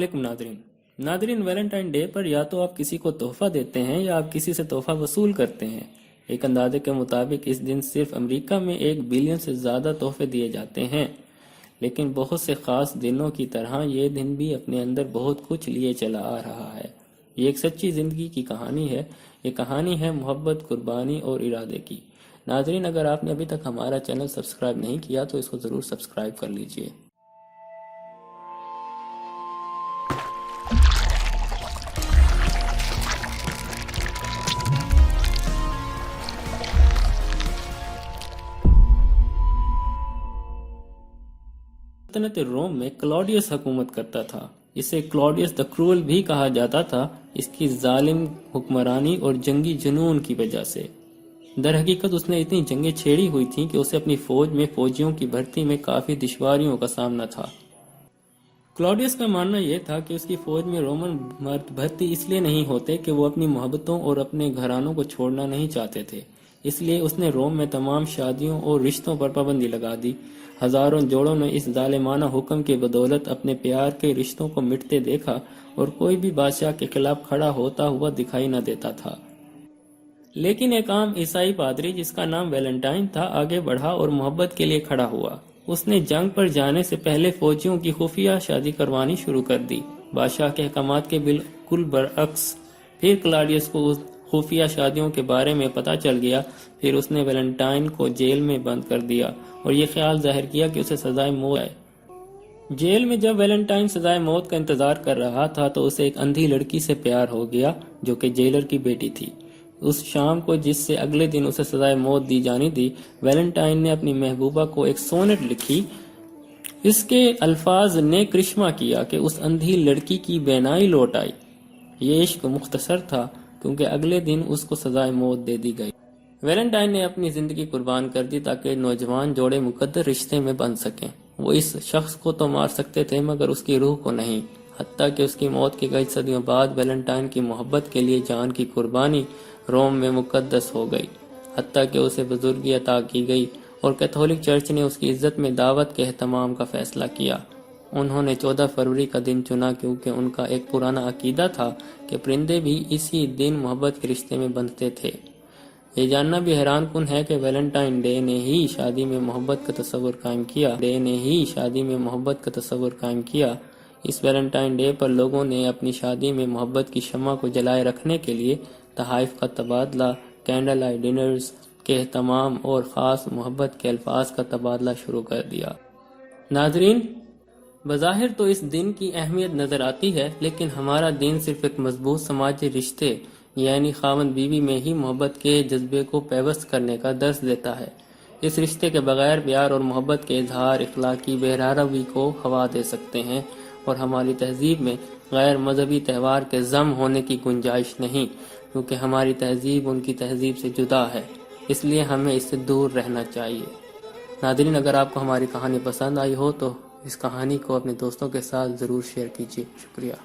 वालेकुम Nadreen, Valentine day पर या तो आप किसी को तोहफा देते हैं या आप किसी से तोहफा वसूल करते हैं। एक अंदाजे के मुताबिक इस दिन सिर्फ अमेरिका में 1 बिलियन से ज़्यादा तोहफे दिए जाते हैं। लेकिन बहुत से ख़ास दिनों की तरह ये दिन भी अपने अंदर बहुत कुछ लिए चला आ रहा है। ये एक सच्ची ज़िंदगी की कहानी है। ये कहानी है मोहब्बत, कुर्बानी और इरादे की। नादरीन, अगर आपने अभी तक हमारा चैनल सब्सक्राइब नहीं किया तो इसको ज़रूर सब्सक्राइब कर लीजिए। सल्तनत रोम में क्लॉडियस हुकूमत करता था। इसे क्लॉडियस द क्रूअल भी कहा जाता था, इसकी जालिम हुक्मरानी और जंगी जुनून की वजह से। दर हकीकत उसने इतनी जंगें छेड़ी हुई थीं कि उसे अपनी फौज में फौजियों की भर्ती में काफी दुश्वारियों का सामना था। क्लॉडियस का मानना यह था कि उसकी फौज में रोमन मर्द भर्ती इसलिए नहीं होते कि वो अपनी मोहब्बतों और अपने घरानों को छोड़ना नहीं चाहते थे। इसलिए उसने रोम में तमाम शादियों और रिश्तों पर पाबंदी लगा दी। हजारों जोड़ों ने इस जालिमाना हुक्म की बदौलत अपने प्यार के रिश्तों को मिटते देखा और कोई भी बादशाह के खिलाफ खड़ा होता हुआ दिखाई न देता था। लेकिन एक आम ईसाई पादरी जिसका नाम वैलेंटाइन था आगे बढ़ा और मोहब्बत के लिए खड़ा हुआ। उसने जंग पर जाने से पहले फौजियों की खुफिया शादी करवानी शुरू कर दी, बादशाह के अहकामात के बिल्कुल बरअक्स। फिर क्लॉडियस को खुफिया शादियों के बारे में पता चल गया। फिर उसने वैलेंटाइन को जेल में बंद कर दिया और ये ख्याल जाहिर किया कि उसे सजाए मौत आए। जेल में जब वैलेंटाइन सजाए मौत का इंतजार कर रहा था तो उसे एक अंधी लड़की से प्यार हो गया जो कि जेलर की बेटी थी। उस शाम को जिससे अगले दिन उसे सजाए मौत दी जानी थी, वैलेंटाइन ने अपनी महबूबा को एक सोनेट लिखी। इसके अल्फाज ने करिश्मा किया कि उस अंधी लड़की की बेनाई लौट आई। ये इश्क मुख्तसर था क्योंकि अगले दिन उसको सजाए मौत दे दी गई। वैलेंटाइन ने अपनी जिंदगी कुर्बान कर दी ताकि नौजवान जोड़े मुकद्दर रिश्ते में बन सकें। वो इस शख्स को तो मार सकते थे मगर उसकी रूह को नहीं। हत्ता कि उसकी मौत के कई सदियों बाद वैलेंटाइन की मोहब्बत के लिए जान की कुर्बानी रोम में मुकद्दस हो गई। हत्ता कि उसे बुजुर्गी अता की गई और कैथोलिक चर्च ने उसकी इज्जत में दावत के एहतमाम का फैसला किया। उन्होंने 14 फरवरी का दिन चुना क्योंकि उनका एक पुराना अकीदा था कि परिंदे भी इसी दिन मोहब्बत के रिश्ते में बंधते थे। ये जानना भी हैरान कुन है कि वैलेंटाइन डे ने ही शादी में मोहब्बत का तस्वुर कायम किया। इस वैलेंटाइन डे पर लोगों ने अपनी शादी में मोहब्बत की शम्मा को जलाए रखने के लिए तहाइफ का तबादला, कैंडल लाइट डिनर्स के एहतमाम और ख़ास मोहब्बत के अल्फाज का तबादला शुरू कर दिया। नाजरीन, बज़ाहिर तो इस दिन की अहमियत नज़र आती है, लेकिन हमारा दिन सिर्फ एक मजबूत समाजी रिश्ते यानी खावंद बीवी में ही मोहब्बत के जज्बे को पैवस्त करने का दर्स देता है। इस रिश्ते के बगैर प्यार और मोहब्बत के इजहार इखलाकी बेरहवी को हवा दे सकते हैं और हमारी तहजीब में गैर मजहबी त्यौहार के जम होने की गुंजाइश नहीं, क्योंकि हमारी तहजीब उनकी तहजीब से जुदा है। इसलिए हमें इससे दूर रहना चाहिए। नादरीन, अगर आपको हमारी कहानी पसंद आई हो तो इस कहानी को अपने दोस्तों के साथ ज़रूर शेयर कीजिए। शुक्रिया।